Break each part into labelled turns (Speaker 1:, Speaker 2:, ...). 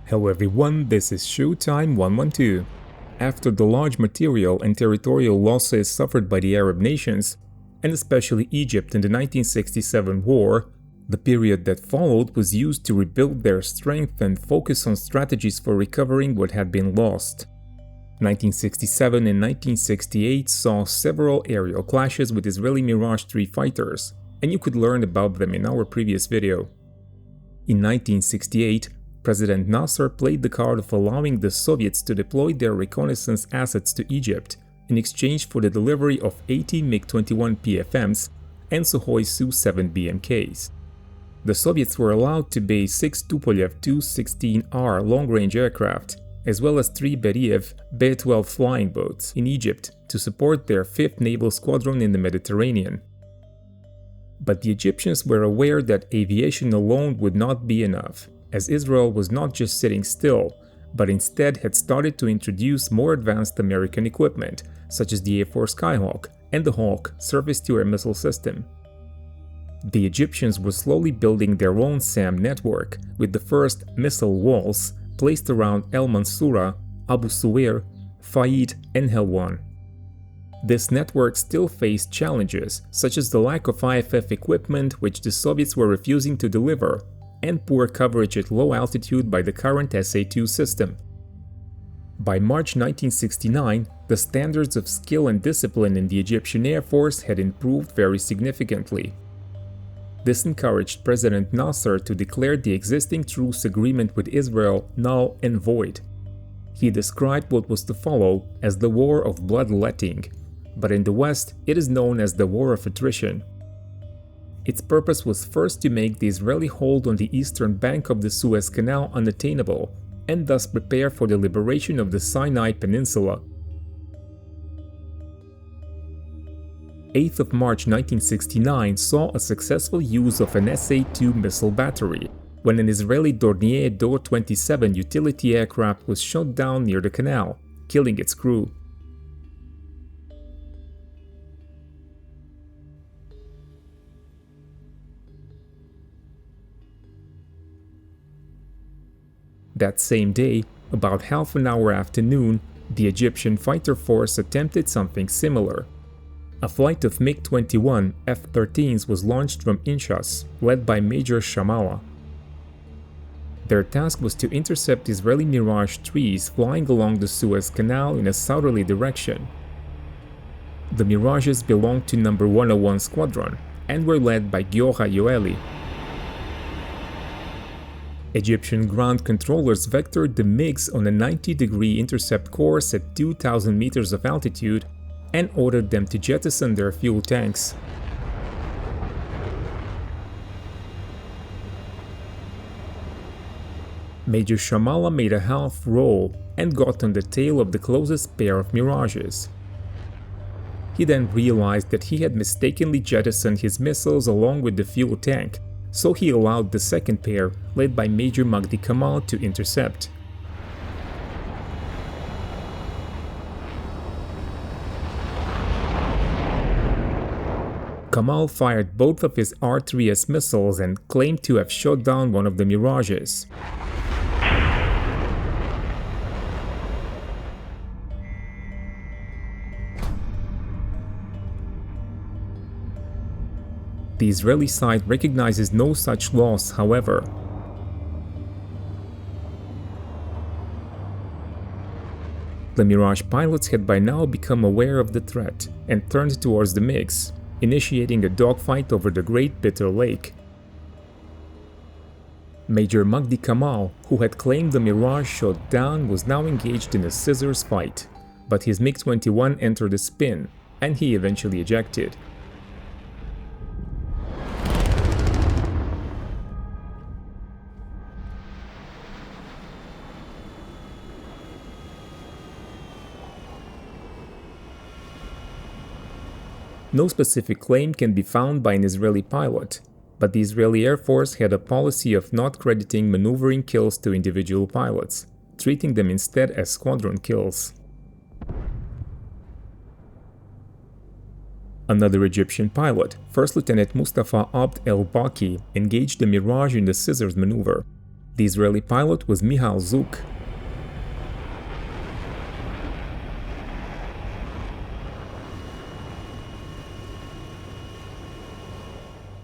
Speaker 1: Hello everyone, this is Showtime 112. After the large material and territorial losses suffered by the Arab nations, and especially Egypt in the 1967 war, the period that followed was used to rebuild their strength and focus on strategies for recovering what had been lost. 1967 and 1968 saw several aerial clashes with Israeli Mirage III fighters, and you could learn about them in our previous video. In 1968, President Nasser played the card of allowing the Soviets to deploy their reconnaissance assets to Egypt in exchange for the delivery of 80 MiG-21 PFMs and Sukhoi Su-7 BMKs. The Soviets were allowed to base 6 Tupolev Tu-16R long-range aircraft, as well as 3 Beriev B-12 flying boats in Egypt to support their 5th Naval Squadron in the Mediterranean. But the Egyptians were aware that aviation alone would not be enough, as Israel was not just sitting still, but instead had started to introduce more advanced American equipment, such as the A-4 Skyhawk and the Hawk surface-to-air missile system. The Egyptians were slowly building their own SAM network, with the first missile walls placed around El Mansoura, Abu Suwair, Faid, and Helwan. This network still faced challenges, such as the lack of IFF equipment which the Soviets were refusing to deliver, and poor coverage at low altitude by the current SA-2 system. By March 1969, the standards of skill and discipline in the Egyptian Air Force had improved very significantly. This encouraged President Nasser to declare the existing truce agreement with Israel null and void. He described what was to follow as the War of Bloodletting, but in the West it is known as the War of Attrition. Its purpose was first to make the Israeli hold on the eastern bank of the Suez Canal unattainable, and thus prepare for the liberation of the Sinai Peninsula. 8th of March 1969 saw a successful use of an SA-2 missile battery, when an Israeli Dornier Do-27 utility aircraft was shot down near the canal, killing its crew. That same day, about half an hour after noon, the Egyptian fighter force attempted something similar. A flight of MiG-21 F-13s was launched from Inshas, led by Major Shamala. Their task was to intercept Israeli Mirage IIIs flying along the Suez Canal in a southerly direction. The Mirages belonged to No. 101 Squadron and were led by Giora Yoeli. Egyptian ground controllers vectored the MiGs on a 90-degree intercept course at 2,000 meters of altitude and ordered them to jettison their fuel tanks. Major Shamala made a half roll and got on the tail of the closest pair of Mirages. He then realized that he had mistakenly jettisoned his missiles along with the fuel tank, so he allowed the second pair, led by Major Magdi Kamal, to intercept. Kamal fired both of his R-3S missiles and claimed to have shot down one of the Mirages. The Israeli side recognizes no such loss, however. The Mirage pilots had by now become aware of the threat and turned towards the MiGs, initiating a dogfight over the Great Bitter Lake. Major Magdi Kamal, who had claimed the Mirage shot down, was now engaged in a scissors fight, but his MiG-21 entered a spin, and he eventually ejected. No specific claim can be found by an Israeli pilot, but the Israeli Air Force had a policy of not crediting maneuvering kills to individual pilots, treating them instead as squadron kills. Another Egyptian pilot, First Lieutenant Mustafa Abd el-Baki, engaged the Mirage in the scissors maneuver. The Israeli pilot was Michal Zuk.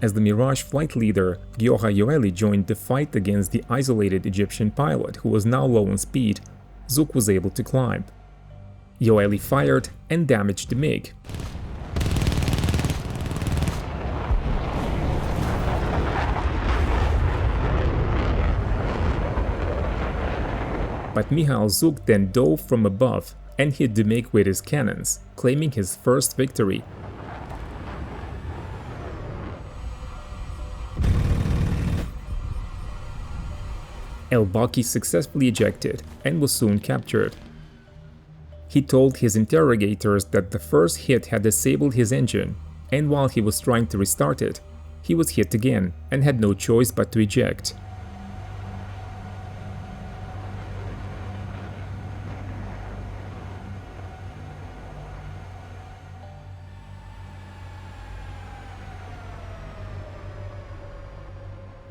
Speaker 1: As the Mirage flight leader, Giora Yoeli joined the fight against the isolated Egyptian pilot who was now low on speed. Zuk was able to climb. Yoeli fired and damaged the MiG. But Michal Zuk then dove from above and hit the MiG with his cannons, claiming his first victory. El-Baki successfully ejected and was soon captured. He told his interrogators that the first hit had disabled his engine, and while he was trying to restart it, he was hit again and had no choice but to eject.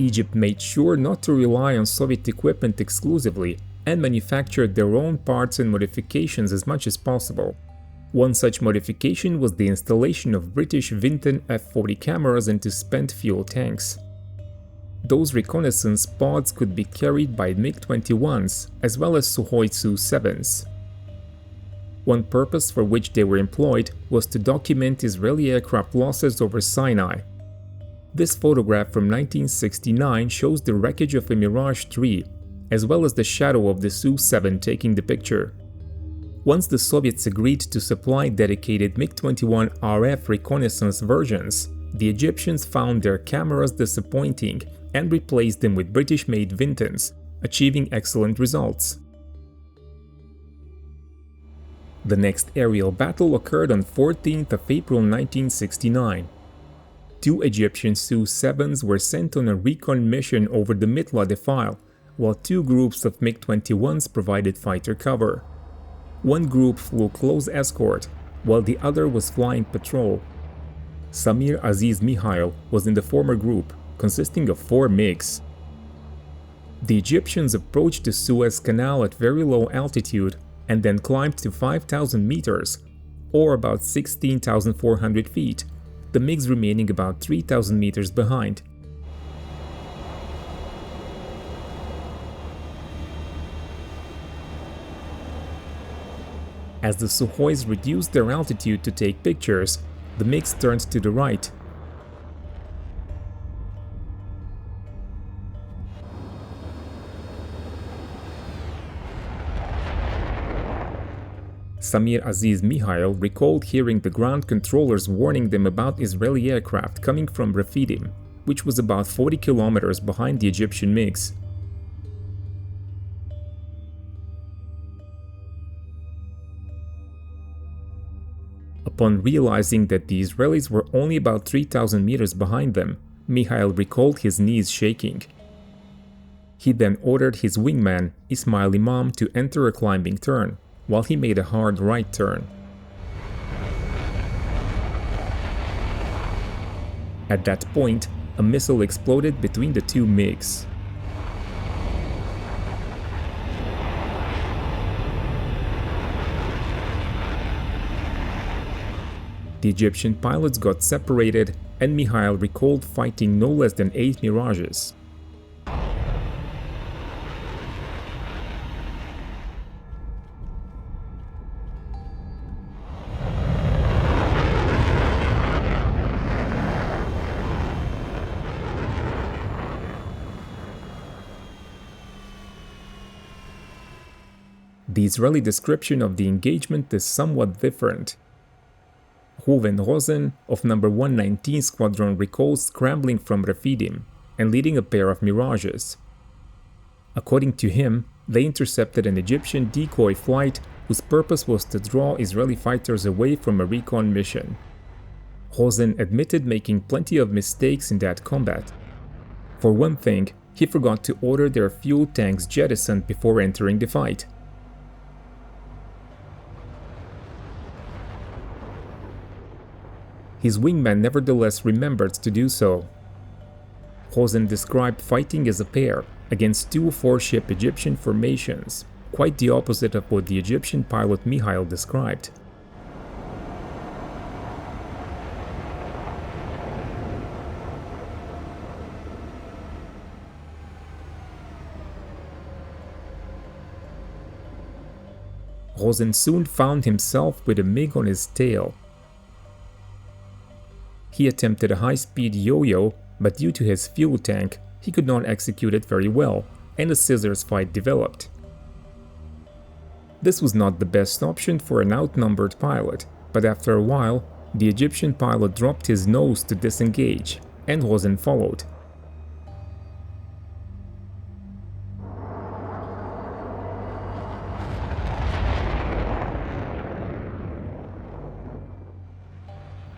Speaker 1: Egypt made sure not to rely on Soviet equipment exclusively and manufactured their own parts and modifications as much as possible. One such modification was the installation of British Vinten F-40 cameras into spent fuel tanks. Those reconnaissance pods could be carried by MiG-21s as well as Sukhoi Su-7s. One purpose for which they were employed was to document Israeli aircraft losses over Sinai. This photograph from 1969 shows the wreckage of a Mirage III, as well as the shadow of the Su-7 taking the picture. Once the Soviets agreed to supply dedicated MiG-21 RF reconnaissance versions, the Egyptians found their cameras disappointing and replaced them with British-made Vintens, achieving excellent results. The next aerial battle occurred on 14th of April 1969. Two Egyptian Su-7s were sent on a recon mission over the Mitla Defile, while two groups of MiG-21s provided fighter cover. One group flew close escort, while the other was flying patrol. Samir Aziz Mihail was in the former group, consisting of 4 MiGs. The Egyptians approached the Suez Canal at very low altitude and then climbed to 5,000 meters, or about 16,400 feet, the MiGs remaining about 3,000 meters behind. As the Sukhois reduced their altitude to take pictures, the MiGs turned to the right. Samir Aziz Mihail recalled hearing the ground controllers warning them about Israeli aircraft coming from Refidim, which was about 40 kilometers behind the Egyptian MiGs. Upon realizing that the Israelis were only about 3,000 meters behind them, Mihail recalled his knees shaking. He then ordered his wingman, Ismail Imam, to enter a climbing turn, while he made a hard right turn. At that point, a missile exploded between the two MiGs. The Egyptian pilots got separated, and Mihail recalled fighting no less than 8 Mirages. The Israeli description of the engagement is somewhat different. Ruven Rosen of No. 119 Squadron recalls scrambling from Refidim and leading a pair of Mirages. According to him, they intercepted an Egyptian decoy flight whose purpose was to draw Israeli fighters away from a recon mission. Rosen admitted making plenty of mistakes in that combat. For one thing, he forgot to order their fuel tanks jettisoned before entering the fight. His wingman nevertheless remembered to do so. Rosen described fighting as a pair against two 4-ship Egyptian formations, quite the opposite of what the Egyptian pilot Mihail described. Rosen soon found himself with a MiG on his tail. He attempted a high-speed yo-yo, but due to his fuel tank, he could not execute it very well, and a scissors fight developed. This was not the best option for an outnumbered pilot, but after a while, the Egyptian pilot dropped his nose to disengage, and Rosen followed.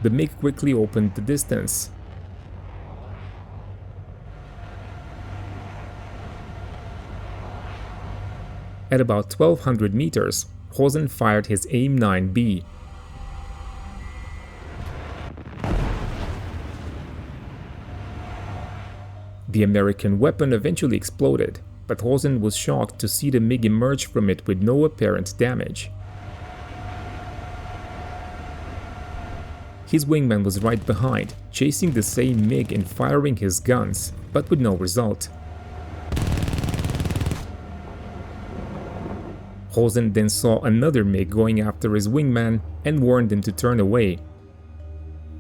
Speaker 1: The MiG quickly opened the distance. At about 1200 meters, Rosen fired his AIM-9B. The American weapon eventually exploded, but Rosen was shocked to see the MiG emerge from it with no apparent damage. His wingman was right behind, chasing the same MiG and firing his guns, but with no result. Rosen then saw another MiG going after his wingman and warned him to turn away.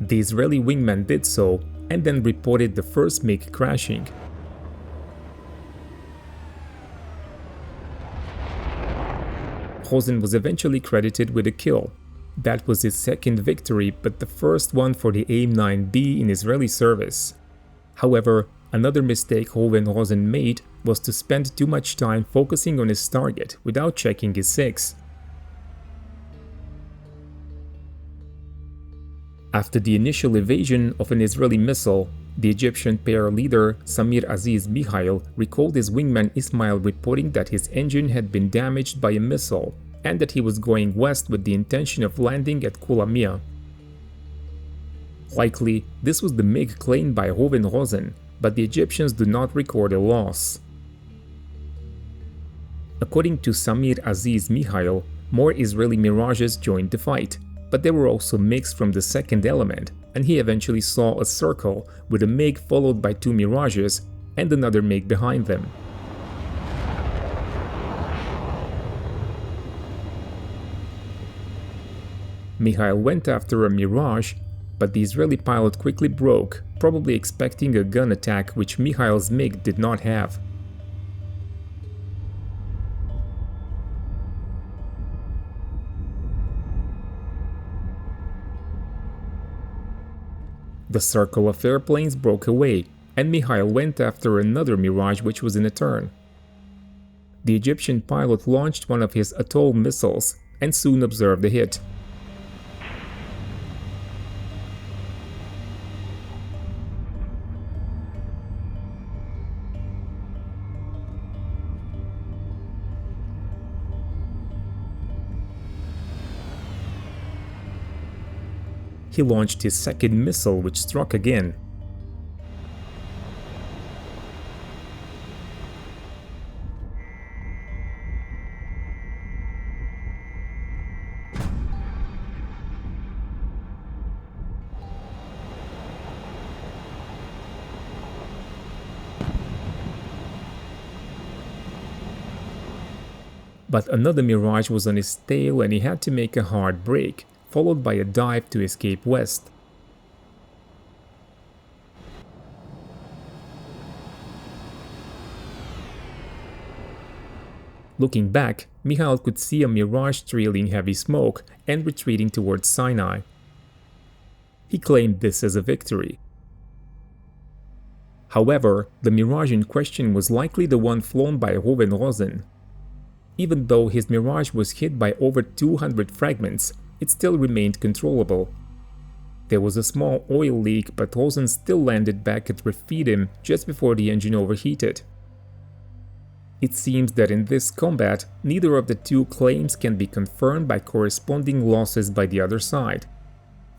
Speaker 1: The Israeli wingman did so and then reported the first MiG crashing. Rosen was eventually credited with a kill. That was his second victory, but the first one for the AIM-9B in Israeli service. However, another mistake Rosen made was to spend too much time focusing on his target without checking his SIGs. After the initial evasion of an Israeli missile, the Egyptian pair leader Samir Aziz Mihail recalled his wingman Ismail reporting that his engine had been damaged by a missile and that he was going west with the intention of landing at Kulamia. Likely, this was the MiG claimed by Rosen, but the Egyptians do not record a loss. According to Samir Aziz Mihail, more Israeli Mirages joined the fight, but there were also MiGs from the second element, and he eventually saw a circle with a MiG followed by two Mirages and another MiG behind them. Mihail went after a Mirage, but the Israeli pilot quickly broke, probably expecting a gun attack which Mihail's MiG did not have. The circle of airplanes broke away, and Mihail went after another Mirage which was in a turn. The Egyptian pilot launched one of his atoll missiles and soon observed a hit. He launched his second missile, which struck again. But another Mirage was on his tail and he had to make a hard break, followed by a dive to escape west. Looking back, Mihail could see a Mirage trailing heavy smoke and retreating towards Sinai. He claimed this as a victory. However, the Mirage in question was likely the one flown by Rosen. Even though his Mirage was hit by over 200 fragments, it still remained controllable. There was a small oil leak, but Rosen still landed back at Rephidim just before the engine overheated. It seems that in this combat, neither of the two claims can be confirmed by corresponding losses by the other side.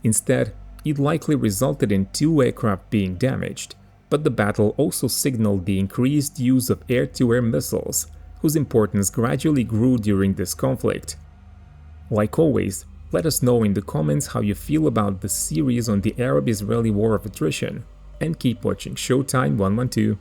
Speaker 1: Instead, it likely resulted in two aircraft being damaged, but the battle also signaled the increased use of air-to-air missiles, whose importance gradually grew during this conflict. Like always, let us know in the comments how you feel about the series on the Arab-Israeli War of Attrition, and keep watching Showtime 112.